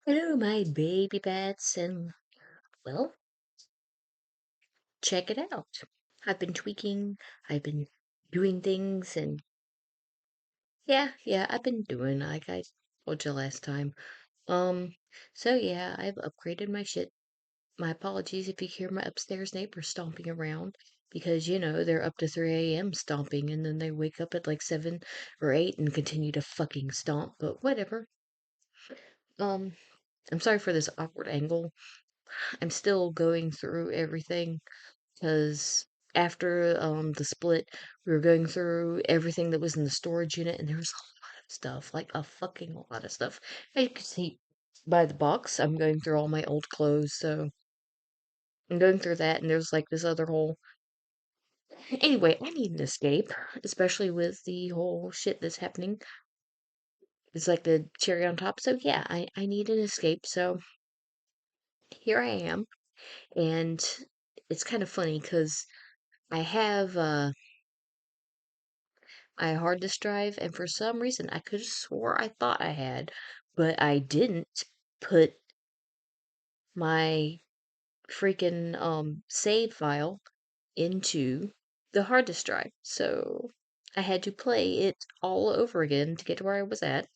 Hello, my baby bats, and well, check it out. I've been tweaking, I've been doing things, and yeah, I've been doing like I told you last time. Um, so yeah, I've upgraded my shit. My apologies if you hear my upstairs neighbors stomping around because they're up to 3 a.m. stomping and then they wake up at like 7 or 8 and continue to fucking stomp, but whatever. Um, I'm sorry for this awkward angle. I'm still going through everything because after the split, we were going through everything that was in the storage unit, and there was a lot of stuff, like a fucking lot of stuff. As you can see by the box, I'm going through all my old clothes, so I'm going through that, and there's like this other whole. Anyway, I need an escape, especially with the whole shit that's happening. It's like the cherry on top. So yeah, I need an escape. So here I am, and it's kind of funny because I have my hard disk drive, and for some reason I could have swore I thought I had, but I didn't put my freaking save file into the hard disk drive. So I had to play it all over again to get to where I was at.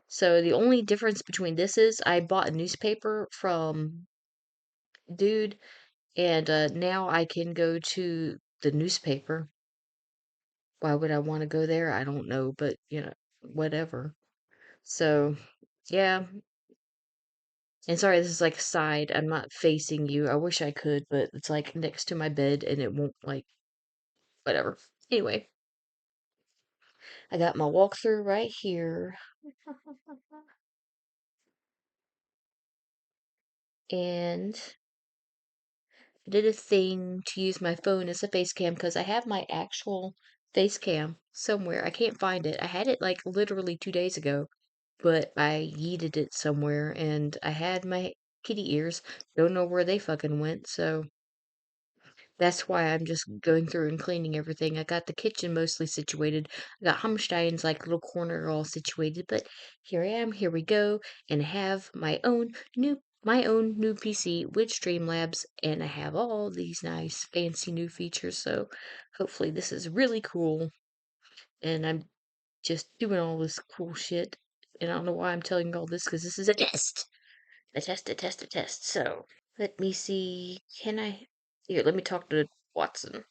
So the only difference between this is I bought a newspaper from dude, and now I can go to the newspaper. Why would I want to go there? I don't know, but whatever. So, yeah. And sorry, this is like side. I'm not facing you. I wish I could, but it's like next to my bed and it won't like whatever. Anyway, I got my walkthrough right here. And I did a thing to use my phone as a face cam because I have my actual face cam somewhere. I can't find it. I had it like literally 2 days ago, but I yeeted it somewhere and I had my kitty ears. Don't know where they fucking went, so that's why I'm just going through and cleaning everything. I got the kitchen mostly situated. I got Hamstein's like little corner all situated, but here I am, here we go, and I have my own new PC with Streamlabs, and I have all these nice fancy new features, so hopefully this is really cool. And I'm just doing all this cool shit. And I don't know why I'm telling you all this because this is a test. A test. So let me see. Can I? Here, let me talk to Watson.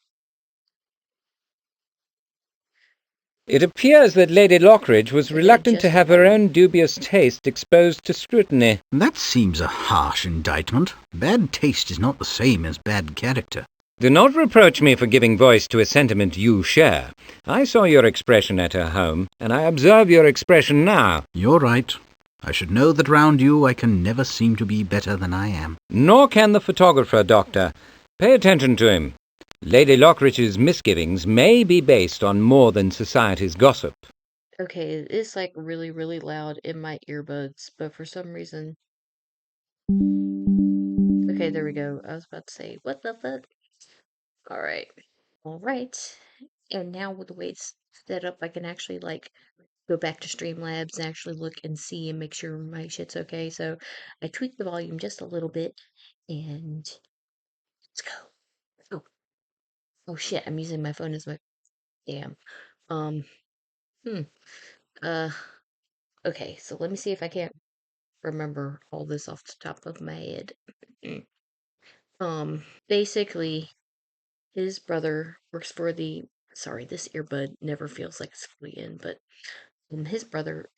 It appears that Lady Lockridge was Okay, reluctant to adjust have her volume. own dubious taste exposed to scrutiny. That seems a harsh indictment. Bad taste is not the same as bad character. Do not reproach me for giving voice to a sentiment you share. I saw your expression at her home, and I observe your expression now. You're right. I should know that round you I can never seem to be better than I am. Nor can the photographer, Doctor. Pay attention to him. Lady Lockridge's misgivings may be based on more than society's gossip. Okay, it's like really, really loud in my earbuds, but for some reason. Okay, there we go. I was about to say, what the fuck? Alright. Alright. And now with the way it's set up, I can actually like go back to Streamlabs and actually look and see and make sure my shit's okay. So I tweaked the volume just a little bit and let's go. Oh, oh shit, I'm using my phone as my damn. Um, hmm. Uh, okay, so let me see if I can't remember all this off the top of my head. Basically, his brother works for the. Sorry, this earbud never feels like it's fully in, but his brother,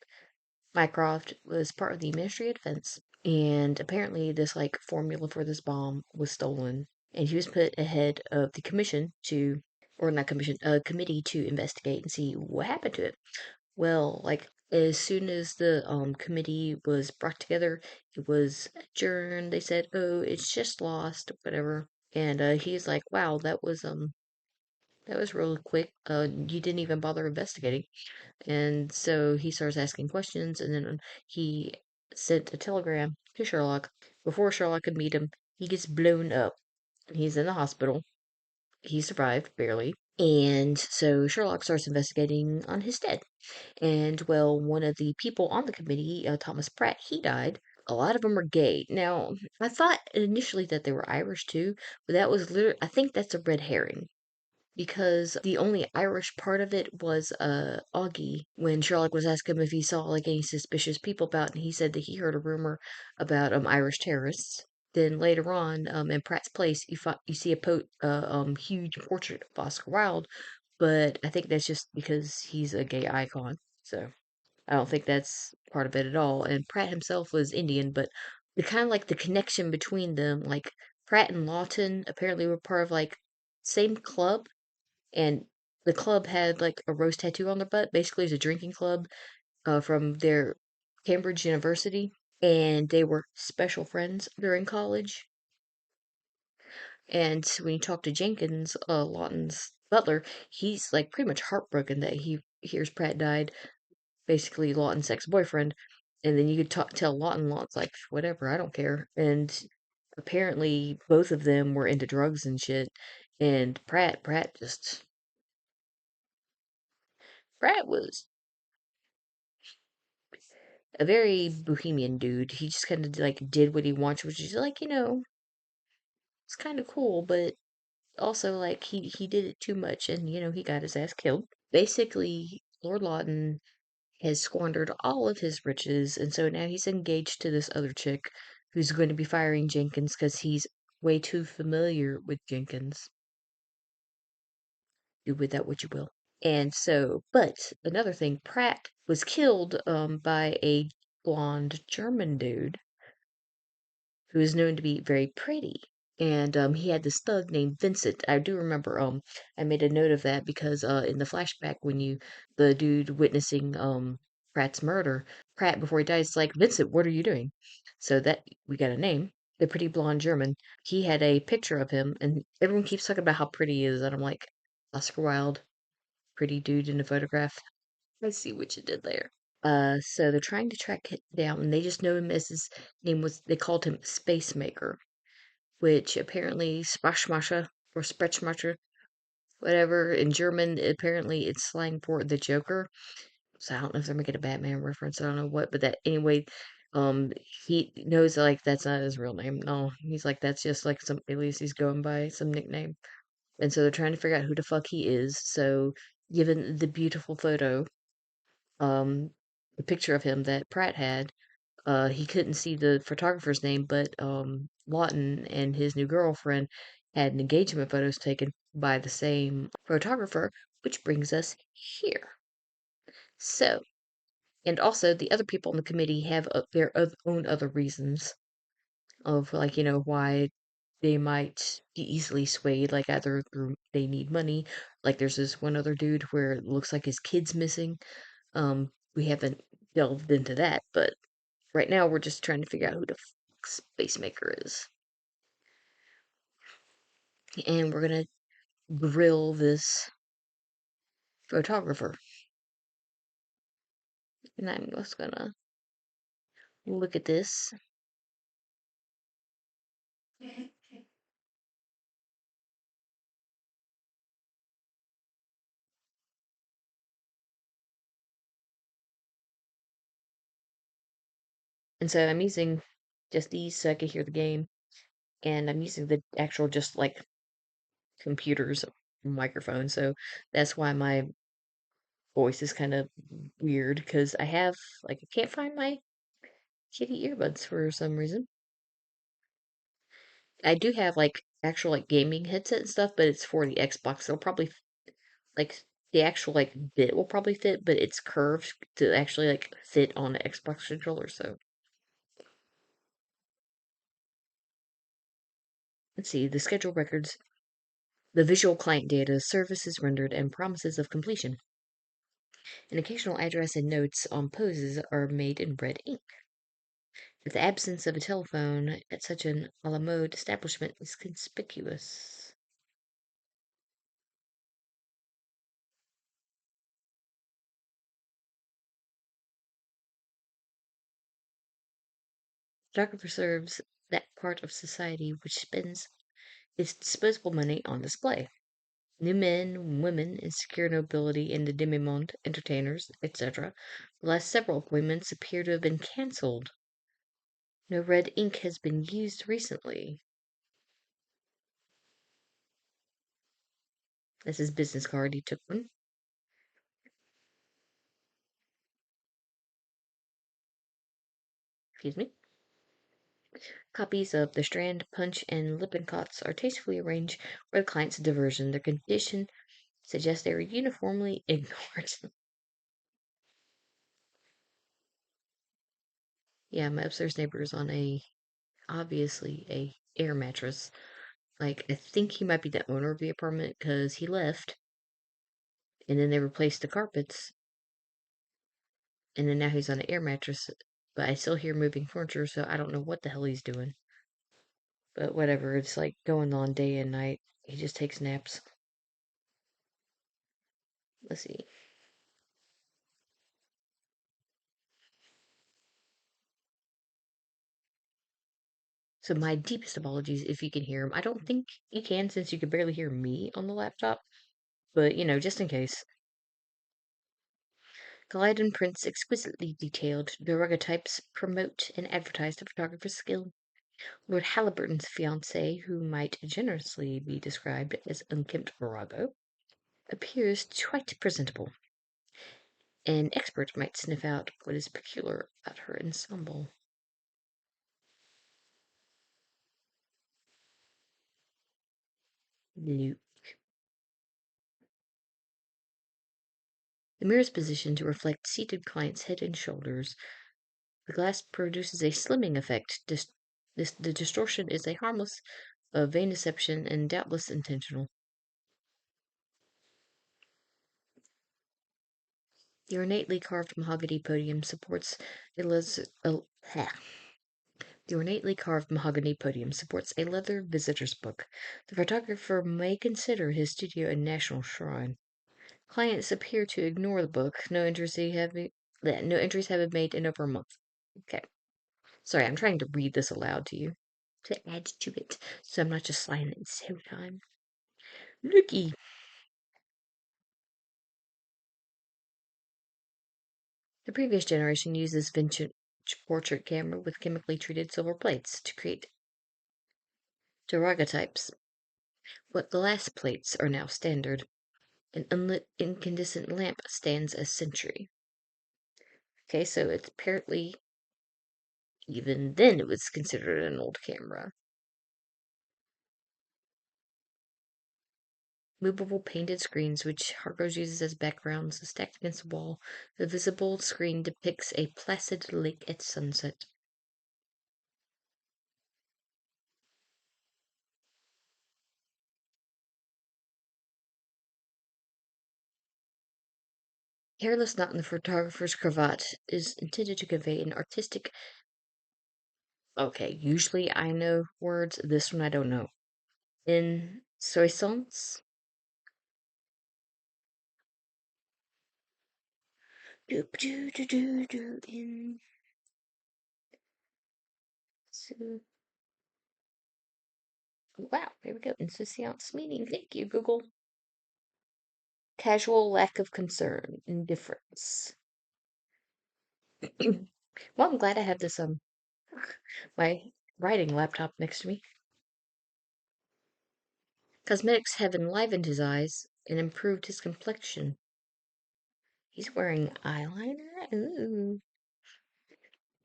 Mycroft, was part of the Ministry of Defense, and apparently this like formula for this bomb was stolen, and he was put ahead of the commission to, or not commission, a committee to investigate and see what happened to it. Well, like as soon as the committee was brought together, it was adjourned. They said, "Oh, it's just lost, whatever." And he's like, "Wow, that was really quick. You didn't even bother investigating." And so he starts asking questions, and then he sent a telegram to Sherlock. Before Sherlock could meet him, he gets blown up. He's in the hospital. He survived, barely. And so Sherlock starts investigating on his dead. And well, one of the people on the committee, Thomas Pratt, he died. a lot of them are gay. Now, I thought initially that they were Irish too, but that was literally, I think that's a red herring because the only Irish part of it was Augie when Sherlock was asking him if he saw like any suspicious people about, and he said that he heard a rumor about Irish terrorists. Then later on, in Pratt's place, you see a huge portrait of Oscar Wilde, but I think that's just because he's a gay icon. So I don't think that's part of it at all. And Pratt himself was Indian, but the kind of like the connection between them, like Pratt and Lawton apparently were part of like same club, and the club had like a rose tattoo on their butt. Basically, it's a drinking club from their Cambridge University, and they were special friends during college. And when you talk to Jenkins, Lawton's butler, he's like pretty much heartbroken that he hears Pratt died, basically Lawton's ex-boyfriend. And then you could tell Lawton's like, whatever, I don't care. And apparently both of them were into drugs and shit. And Pratt was a very bohemian dude. He just kind of like did what he wanted, which is like, it's kind of cool, but also like he did it too much, and he got his ass killed. Basically, Lord Lawton has squandered all of his riches, and so now he's engaged to this other chick who's going to be firing Jenkins because he's way too familiar with Jenkins. Do with that what you will. And so, but another thing, Pratt was killed by a blonde German dude who is known to be very pretty. And he had this thug named Vincent. I do remember I made a note of that because in the flashback when the dude witnessing Pratt's murder, Pratt before he dies is like, Vincent, what are you doing? So that we got a name. The pretty blonde German. He had a picture of him and everyone keeps talking about how pretty he is, and I'm like, Oscar Wilde, pretty dude in a photograph. I see what you did there. So they're trying to track it down, and they just know him as his name was. They called him Space Maker, which apparently Sprachmacher or Sprechmacher, whatever in German, apparently it's slang for the Joker. So I don't know if they're making a Batman reference. I don't know what, but that anyway. Um, he knows like that's not his real name. No, he's like that's just like some alias he's going by, some nickname. And so they're trying to figure out who the fuck he is. So given the beautiful photo, um, the picture of him that Pratt had, he couldn't see the photographer's name, but Lawton and his new girlfriend had engagement photos taken by the same photographer, which brings us here. So, and also the other people on the committee have own other reasons of like why they might be easily swayed, like either through they need money, like there's this one other dude where it looks like his kid's missing. We haven't delved into that, but right now, we're just trying to figure out who the fuck Space Maker is. And we're gonna grill this photographer. And I'm just gonna look at this. And so I'm using just these so I can hear the game. And I'm using the actual just like computer's microphone. So that's why my voice is kind of weird because I can't find my shitty earbuds for some reason. I do have like actual like gaming headset and stuff, but it's for the Xbox. It'll probably like the actual like bit will probably fit, but it's curved to actually like fit on the Xbox controller. So let's see the schedule records, the visual client data, services rendered, and promises of completion. An occasional address and notes on poses are made in red ink. The absence of a telephone at such an a la mode establishment is conspicuous. Photographer serves that part of society which spends its disposable money on display. New men, women, insecure nobility, and the demi-monde, entertainers, etc. The last several appointments appear to have been cancelled. No red ink has been used recently. That's his business card. He took one. Excuse me. Copies of The Strand, Punch, and Lippincotts are tastefully arranged for the client's diversion. Their condition suggests they were uniformly ignored. Yeah, my upstairs neighbor is on obviously a air mattress. Like, I think he might be the owner of the apartment because he left, and then they replaced the carpets, and then now he's on an air mattress. But I still hear moving furniture, so I don't know what the hell he's doing. But whatever, it's like going on day and night. He just takes naps. Let's see. So my deepest apologies if you can hear him. I don't think you can since you can barely hear me on the laptop. But, just in case. Glyden prints exquisitely detailed daguerreotypes promote and advertise the photographer's skill. Lord Halliburton's fiancée, who might generously be described as unkempt virago, appears quite presentable. An expert might sniff out what is peculiar about her ensemble. Nope. The mirror is positioned to reflect seated client's head and shoulders. The glass produces a slimming effect. The distortion is a harmless vain deception and doubtless intentional. The ornately carved mahogany podium supports a les- a- ha. The ornately carved mahogany podium supports a leather visitor's book. The photographer may consider his studio a national shrine. Clients appear to ignore the book. No entries have been made in over a month. Okay. Sorry, I'm trying to read this aloud to you to add to it, so I'm not just sliding it so time. Looky. The previous generation used this vintage portrait camera with chemically treated silver plates to create daguerreotypes. But glass plates are now standard. An unlit incandescent lamp stands as sentry. Okay, so it's apparently even then it was considered an old camera. Movable painted screens, which Hargreaves uses as backgrounds, are stacked against the wall. The visible screen depicts a placid lake at sunset. Hairless knot in the photographer's cravat is intended to convey an artistic. Okay, usually I know words. This one I don't know. Insouciance? Do do do do do in. So, wow, there we go. Insouciance meaning. Thank you, Google. Casual lack of concern, indifference. Well, I'm glad I have this my writing laptop next to me. Cosmetics have enlivened his eyes and improved his complexion. He's wearing eyeliner? Ooh.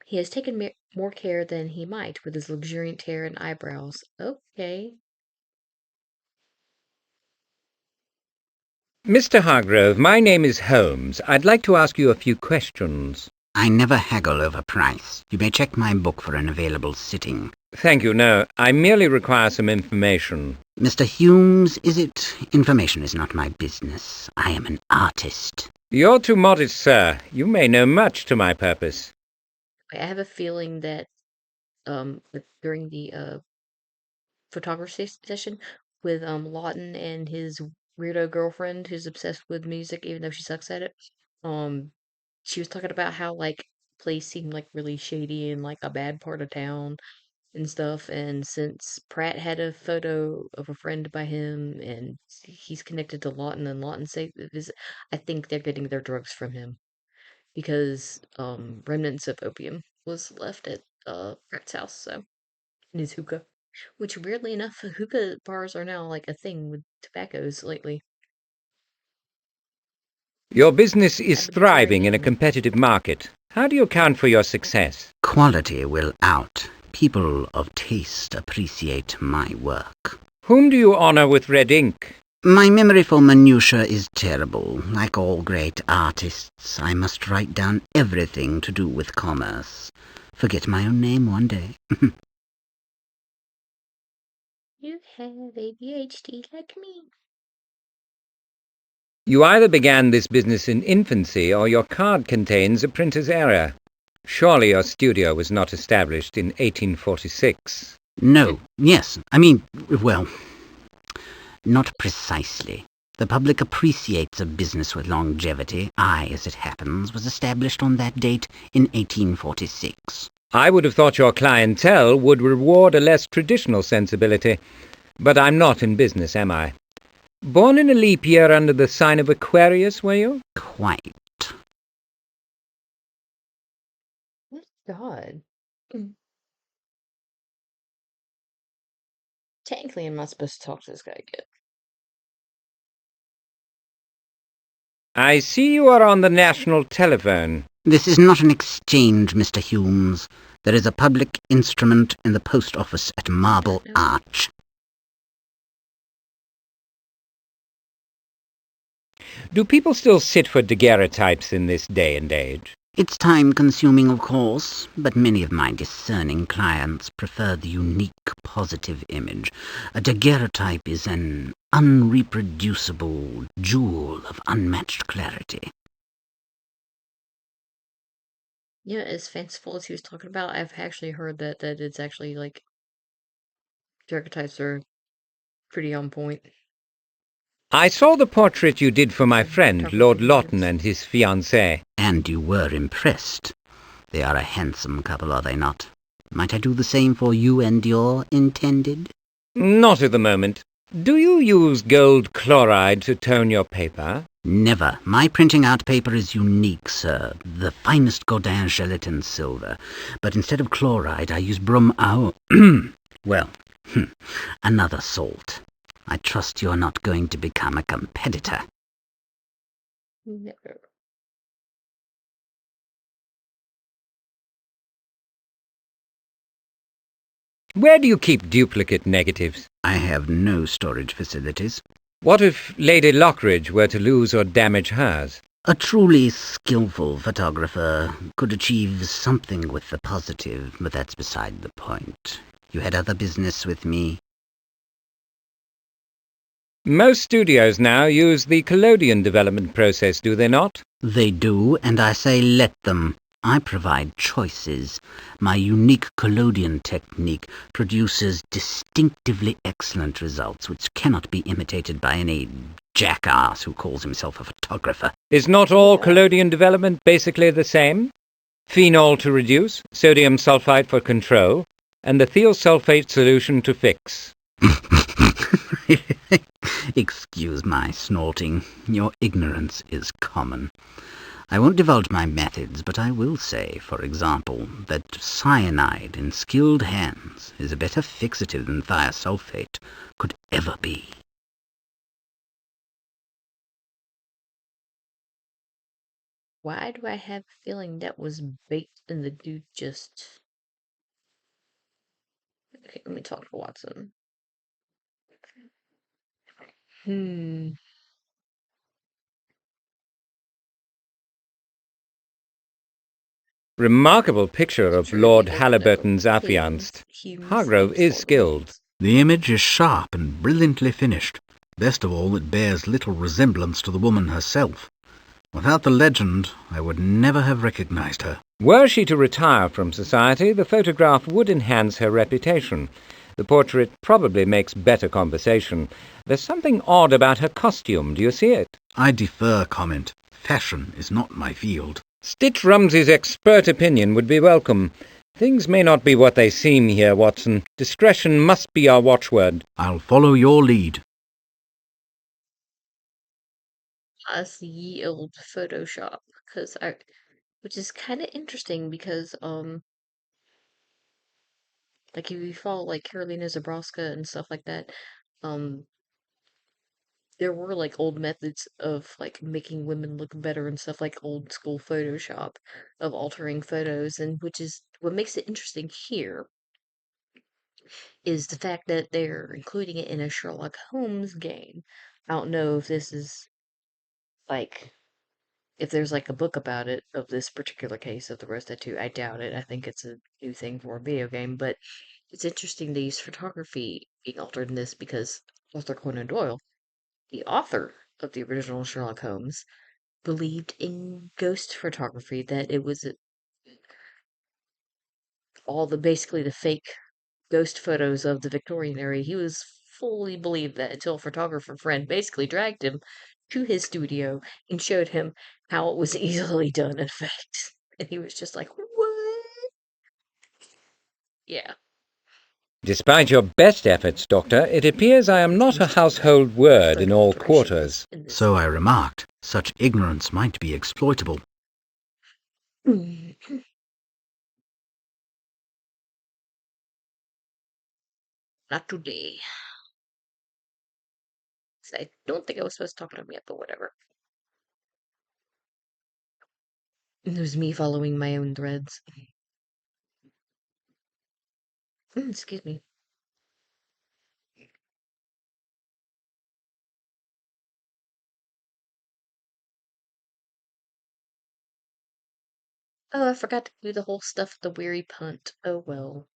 He has taken more care than he might with his luxuriant hair and eyebrows. Okay. Mr. Hargrove, my name is Holmes. I'd like to ask you a few questions. I never haggle over price. You may check my book for an available sitting. Thank you, no. I merely require some information. Mr. Humes, is it? Information is not my business. I am an artist. You're too modest, sir. You may know much to my purpose. I have a feeling that during the photography session with Lawton and his weirdo girlfriend who's obsessed with music even though she sucks at it. Um she was talking about how like place seemed like really shady and like a bad part of town and stuff, and since Pratt had a photo of a friend by him and he's connected to Lawton and Lawton say this, I think they're getting their drugs from him because remnants of opium was left at Brett's house, so and his hookah. Which weirdly enough, hookah bars are now like a thing with tobaccos lately. Your business is I've been trying thriving in a them. competitive market. How do you account for your success? Quality will out. People of taste appreciate my work. Whom do you honor with red ink? My memory for minutiae is terrible. Like all great artists, I must write down everything to do with commerce. Forget my own name one day. You have ADHD like me. You either began this business in infancy or your card contains a printer's error. Surely your studio was not established in 1846. No, yes, I mean, well, not precisely. The public appreciates a business with longevity. I, as it happens, was established on that date in 1846. I would have thought your clientele would reward a less traditional sensibility, but I'm not in business, am I? Born in a leap year under the sign of Aquarius, were you? Quite. God. Technically, I'm not supposed to talk to this guy again. I see you are on the national telephone. This is not an exchange, Mr. Humes. There is a public instrument in the post office at Marble No. Arch. Do people still sit for daguerreotypes in this day and age? It's time-consuming, of course, but many of my discerning clients prefer the unique positive image. A daguerreotype is an unreproducible jewel of unmatched clarity. Yeah, as fanciful as he was talking about, I've actually heard that it's actually like archetypes are pretty on point. I saw the portrait you did for my friend, Talking Lord to Lawton, humans. and his fiancée. And you were impressed. They are a handsome couple, are they not? Might I do the same for you and your intended? Not at the moment. Do you use gold chloride to tone your paper? Never. My printing out paper is unique, sir. The finest Godin gelatin silver. But instead of chloride, I use well, another salt. I trust you're not going to become a competitor. Never. Where do you keep duplicate negatives? I have no storage facilities. What if Lady Lockridge were to lose or damage hers? A truly skillful photographer could achieve something with the positive, but that's beside the point. You had other business with me. Most studios now use the collodion development process, do they not? They do, and I say let them. I provide choices. My unique collodion technique produces distinctively excellent results which cannot be imitated by any jackass who calls himself a photographer. Is not all Yeah. collodion development basically the same? Phenol to reduce, sodium sulfite for control, and the thiosulfate solution to fix. Excuse my snorting. Your ignorance is common. I won't divulge my methods, but I will say, for example, that cyanide in skilled hands is a better fixative than thiosulfate could ever be. Why do I have a feeling that was bait and the dude just... Okay, let me talk to Watson. Hmm. Remarkable picture of Surely Lord it never Halliburton's fails affianced. Humes Hargrove and is Salt skilled. The image is sharp and brilliantly finished. Best of all, it bears little resemblance to the woman herself. Without the legend, I would never have recognized her. Were she to retire from society, the photograph would enhance her reputation. The portrait probably makes better conversation. There's something odd about her costume, do you see it? I defer comment. Fashion is not my field. Stitch Rumsey's expert opinion would be welcome. Things may not be what they seem here, Watson. Discretion must be our watchword. I'll follow your lead. us ye old Photoshop, which is kind of interesting because Like if you follow like Carolina Zabrowska and stuff like that, um, there were like old methods of like making women look better and stuff like old school Photoshop of altering photos, and which is what makes it interesting here is the fact that they're including it in a Sherlock Holmes game. I don't know if this is like if there's like a book about it of this particular case of the Rose Tattoo. I doubt it. I think it's a new thing for a video game, but it's interesting they use photography being altered in this because Arthur Conan Doyle, the author of the original Sherlock Holmes, believed in ghost photography, that it was all the basically the fake ghost photos of the Victorian era. He was fully believed that until a photographer friend basically dragged him to his studio and showed him how it was easily done in fact. And he was just like, what? Yeah. Despite your best efforts, Doctor, it appears I am It's not a interesting that household word in further all alteration quarters. in this So I remarked. Such ignorance might be exploitable. game. Not today. So I don't think I was supposed to talk to him yet, but whatever. It was me following my own threads. Excuse me. Oh, I forgot to do the whole stuff with the weary punt. Oh well.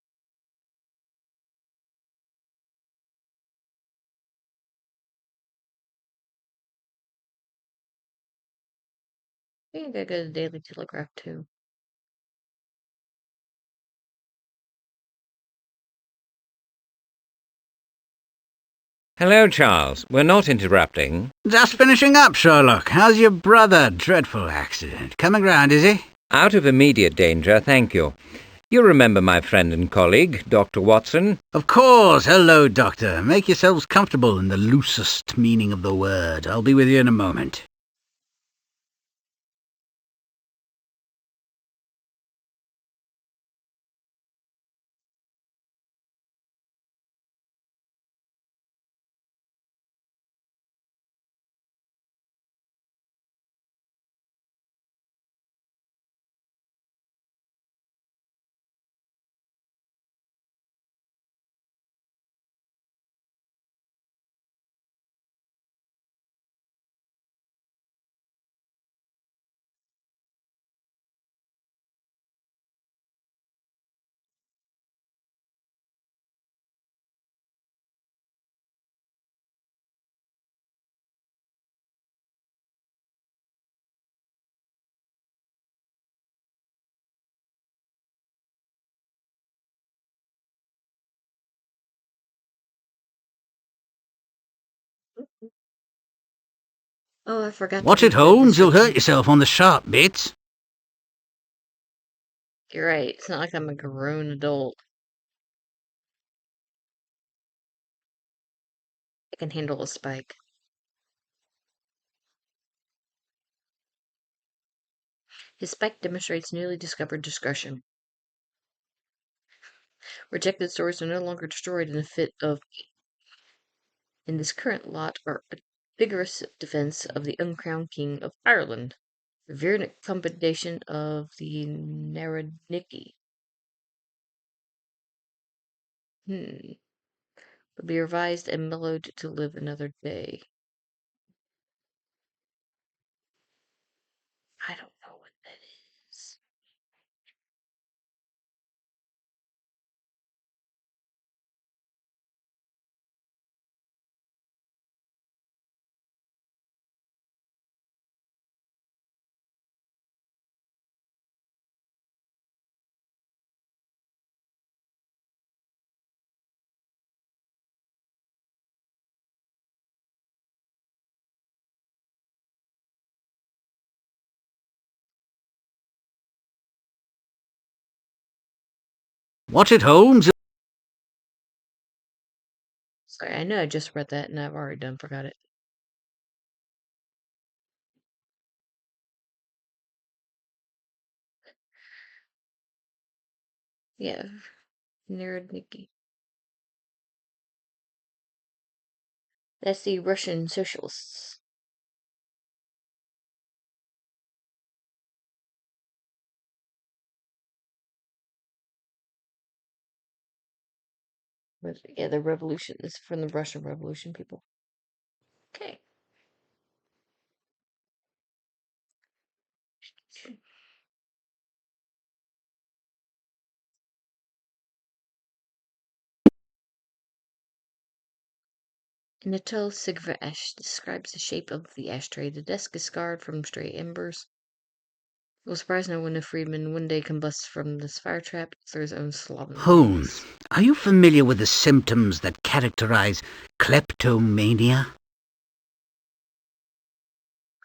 I think I gotta go to the Daily Telegraph too. Hello, Charles. We're not interrupting. Just finishing up, Sherlock. How's your brother? Dreadful accident. Coming round, is he? Out of immediate danger, thank you. You remember my friend and colleague, Dr. Watson? Of course. Hello, Doctor. Make yourselves comfortable in the loosest meaning of the word. I'll be with you in a moment. Oh, I forgot to Watch it, read the Holmes. You'll hurt description. yourself on the sharp bits. You're right. It's not like I'm a grown adult. I can handle a spike. His spike demonstrates newly discovered discretion. Rejected stories are no longer destroyed in a fit of. In this current lot are a vigorous defense of the uncrowned King of Ireland, a virulent commendation of the Narodniki. Hmm. Will be revised and mellowed to live another day. I don't know what that is. Watch it, Holmes. Sorry, I know I just read that and I've already done forgot it. Yeah. Narodniki. That's the Russian socialists. Yeah, the revolution is from the Russian Revolution people. Okay. In a tall cigarette ash describes the shape of the ashtray. The desk is scarred from stray embers. It will surprise no one if Friedman one day combusts from this fire trap through his own slovenly Holmes, ways. are you familiar with the symptoms that characterize kleptomania?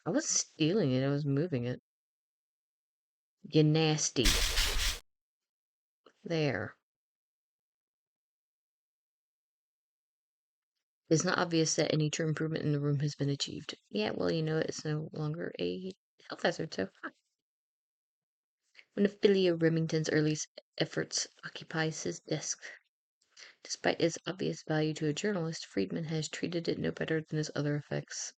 I was stealing it, I was moving it. You nasty. There. It's not obvious that any true improvement in the room has been achieved. Yeah, well, it's no longer a health hazard, so. One of Billy Remington's earliest efforts occupies his desk. Despite its obvious value to a journalist, Friedman has treated it no better than his other effects.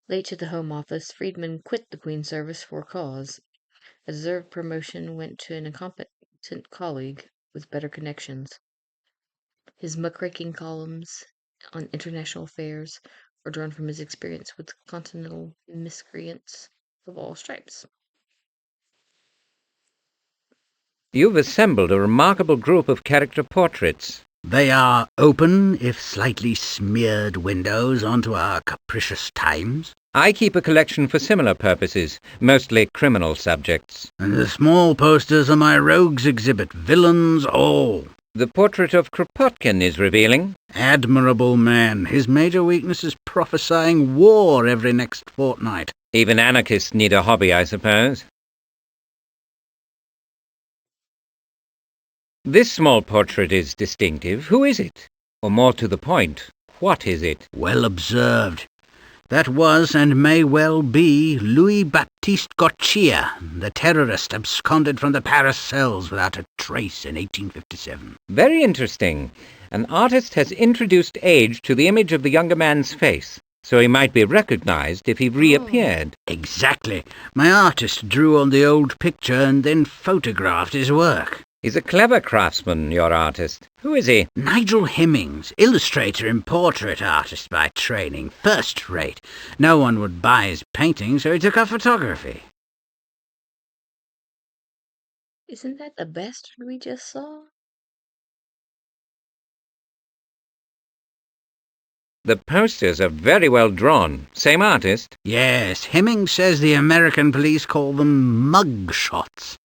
Late to the Home Office, Friedman quit the Queen's service for a cause. A deserved promotion went to an incompetent colleague with better connections. His muckraking columns on international affairs were drawn from his experience with continental miscreants of all stripes. You've assembled a remarkable group of character portraits. They are open, if slightly smeared, windows onto our capricious times. I keep a collection for similar purposes, mostly criminal subjects. And the small posters are my rogues exhibit, villains all. The portrait of Kropotkin is revealing. Admirable man. His major weakness is prophesying war every next fortnight. Even anarchists need a hobby, I suppose. This small portrait is distinctive. Who is it? Or more to the point, what is it? Well observed. That was, and may well be, Louis-Baptiste Gautier, the terrorist absconded from the Paris cells without a trace in 1857. Very interesting. An artist has introduced age to the image of the younger man's face, so he might be recognized if he reappeared. Exactly. My artist drew on the old picture and then photographed his work. He's a clever craftsman, your artist. Who is he? Nigel Hemmings, illustrator and portrait artist by training, first rate. No one would buy his painting, so he took up photography. Isn't that the bastard we just saw? The posters are very well drawn. Same artist? Yes, Hemmings says the American police call them mugshots.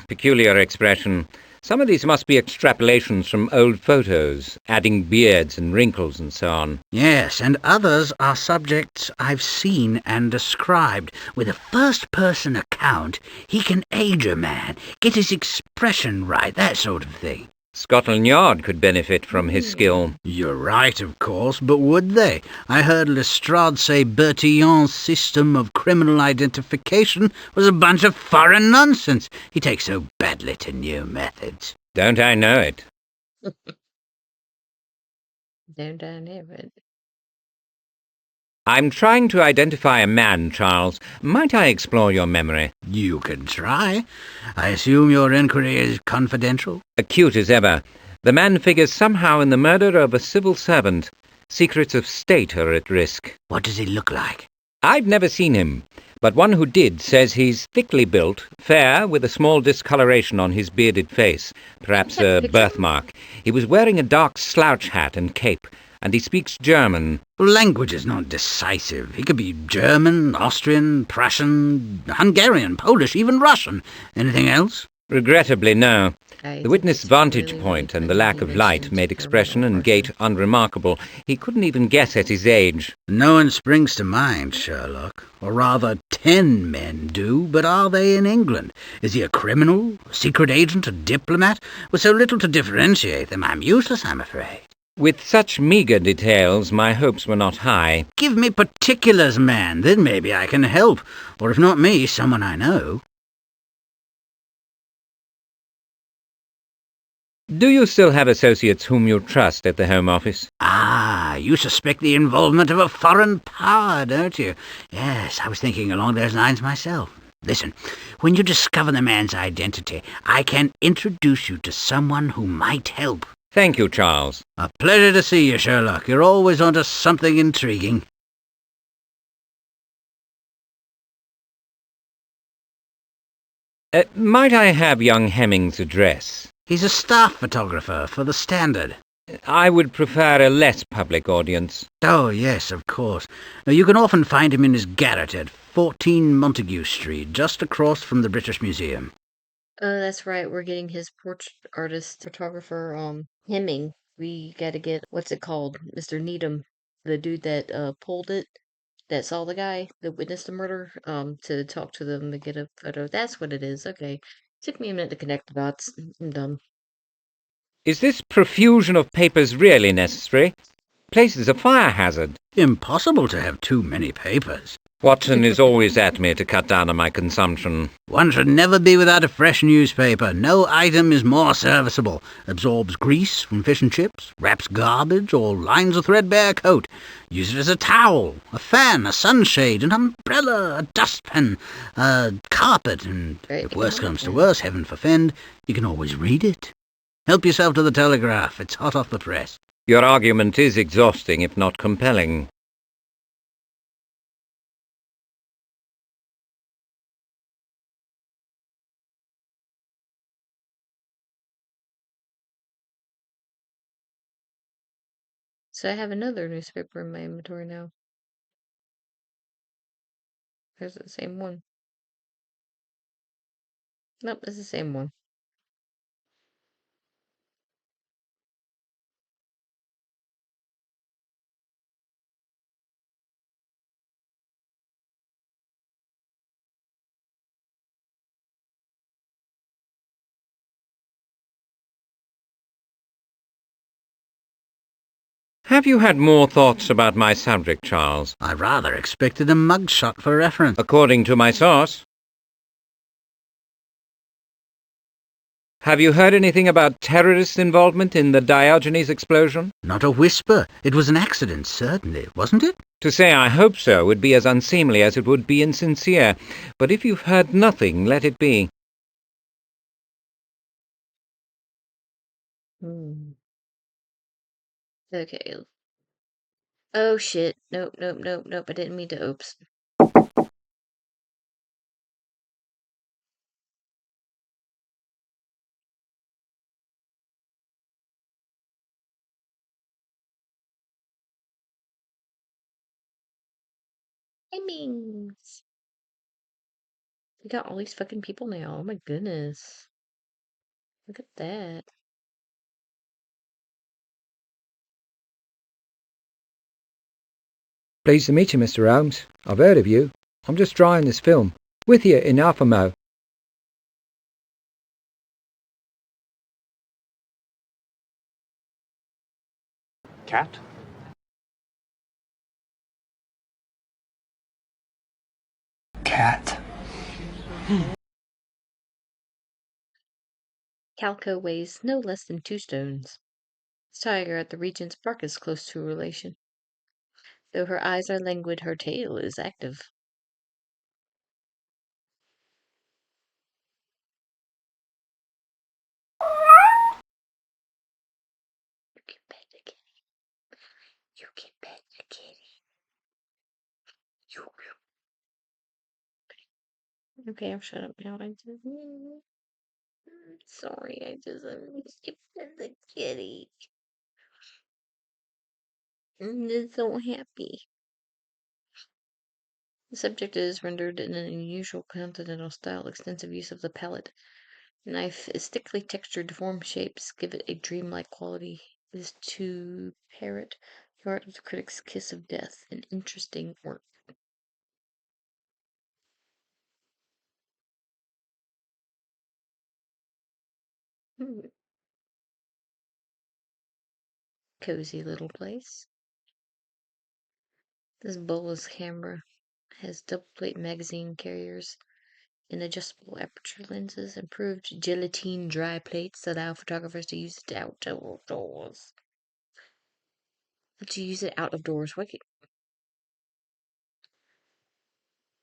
Peculiar expression. Some of these must be extrapolations from old photos, adding beards and wrinkles and so on. Yes, and others are subjects I've seen and described. With a first-person account, he can age a man, get his expression right, that sort of thing. Scotland Yard could benefit from his skill. You're right, of course, but would they? I heard Lestrade say Bertillon's system of criminal identification was a bunch of foreign nonsense. He takes so badly to new methods. Don't I know it? Don't I never. I'm trying to identify a man, Charles. Might I explore your memory? You can try. I assume your inquiry is confidential? Acute as ever. The man figures somehow in the murder of a civil servant. Secrets of state are at risk. What does he look like? I've never seen him, but one who did says he's thickly built, fair, with a small discoloration on his bearded face, perhaps a birthmark. He was wearing a dark slouch hat and cape, and he speaks German. Language is not decisive. He could be German, Austrian, Prussian, Hungarian, Polish, even Russian. Anything else? Regrettably, no. I The witness' think it's vantage really, point really and the funny lack he of light mentions made German expression or and gait Russian. unremarkable. He couldn't even guess at his age. No one springs to mind, Sherlock. Or rather, 10 men do, but are they in England? Is he a criminal, a secret agent, a diplomat? With so little to differentiate them, I'm useless, I'm afraid. With such meagre details, my hopes were not high. Give me particulars, man, then maybe I can help. Or if not me, someone I know. Do you still have associates whom you trust at the Home Office? Ah, you suspect the involvement of a foreign power, don't you? Yes, I was thinking along those lines myself. Listen, when you discover the man's identity, I can introduce you to someone who might help. Thank you, Charles. A pleasure to see you, Sherlock. You're always onto something intriguing. Might I have young Hemming's address? He's a staff photographer for the Standard. I would prefer a less public audience. Oh, yes, of course. Now, you can often find him in his garret at 14 Montague Street, just across from the British Museum. Oh, that's right. We're getting his portrait artist, photographer, Hemming. We gotta get, what's it called? Mr. Needham, the dude that, pulled it, that saw the guy that witnessed the murder, to talk to them to get a photo. That's what it is. Okay. Took me a minute to connect the dots. I'm dumb. Is this profusion of papers really necessary? Place is a fire hazard. Impossible to have too many papers. Watson is always at me to cut down on my consumption. One should never be without a fresh newspaper. No item is more serviceable. Absorbs grease from fish and chips, wraps garbage, or lines a threadbare coat. Use it as a towel, a fan, a sunshade, an umbrella, a dustpan, a carpet, and if worse comes to worse, heaven forfend, you can always read it. Help yourself to the Telegraph. It's hot off the press. Your argument is exhausting, if not compelling. So I have another newspaper in my inventory now. There's the same one. Nope, it's the same one. Have you had more thoughts about my subject, Charles? I rather expected a mugshot for reference. According to my source. Have you heard anything about terrorist involvement in the Diogenes explosion? Not a whisper. It was an accident, certainly, wasn't it? To say I hope so would be as unseemly as it would be insincere. But if you've heard nothing, let it be. Okay. Oh shit. Nope, nope, nope, nope. I didn't mean to oops. Hemmings. We got all these fucking people now. Oh my goodness. Look at that. Pleased to meet you, Mr. Holmes. I've heard of you. I'm just drawing this film. With you in Alphamo. Cat? Cat. Calco weighs no less than 2 stones. This tiger at the Regent's Park is close to a relation. Though her eyes are languid, her tail is active. You can pet the kitty. You can pet the kitty. Okay, I'll shut up now. Sorry, I just you pet the kitty. I'm just so happy. The subject is rendered in an unusual continental style, extensive use of the palette. Knife is thickly textured, deformed shapes give it a dreamlike quality. It is to parrot the art of the critic's kiss of death, an interesting work. Hmm. Cozy little place. This bulbous camera has double plate magazine carriers and adjustable aperture lenses. Improved gelatine dry plates allow photographers to use it outdoors. To use it out of doors. What?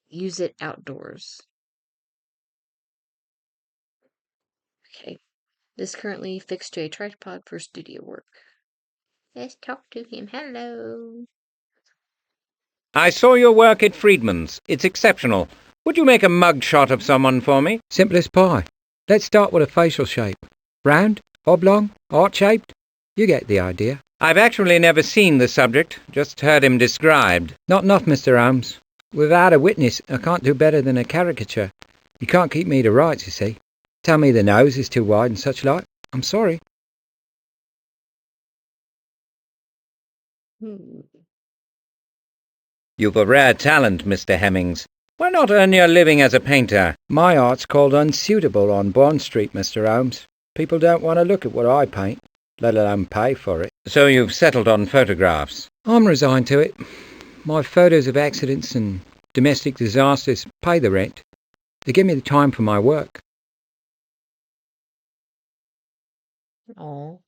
Use it outdoors. Okay. This is currently fixed to a tripod for studio work. Let's talk to him. Hello. I saw your work at Friedman's. It's exceptional. Would you make a mugshot of someone for me? Simple as pie. Let's start with a facial shape. Round, oblong, heart-shaped. You get the idea. I've actually never seen the subject, just heard him described. Not enough, Mr. Holmes. Without a witness, I can't do better than a caricature. You can't keep me to rights, you see. Tell me the nose is too wide and such like. I'm sorry. Hmm. You've a rare talent, Mr. Hemmings. Why not earn your living as a painter? My art's called unsuitable on Bond Street, Mr. Holmes. People don't want to look at what I paint, let alone pay for it. So you've settled on photographs. I'm resigned to it. My photos of accidents and domestic disasters pay the rent. They give me the time for my work. Oh.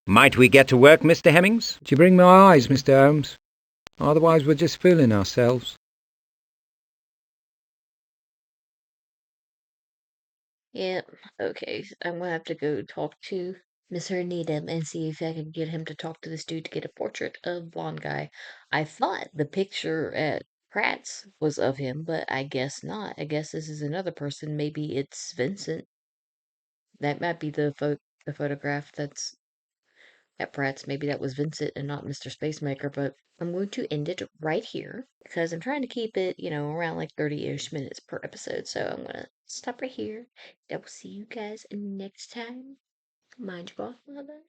Might we get to work, Mr. Hemmings? Do you bring my eyes, Mr. Holmes? Otherwise we're just fooling ourselves. Yep. Okay. I'm gonna have to go talk to Mr. Needham and see if I can get him to talk to this dude to get a portrait of blonde guy. I thought the picture at Pratt's was of him, but I guess not. I guess this is another person. Maybe it's Vincent. That might be the photograph that's at Pratt's. Maybe that was Vincent and not Mr. Spacemaker, but I'm going to end it right here because I'm trying to keep it, around like 30-ish minutes per episode. So I'm going to stop right here. I will see you guys next time. Mind your Gothmother.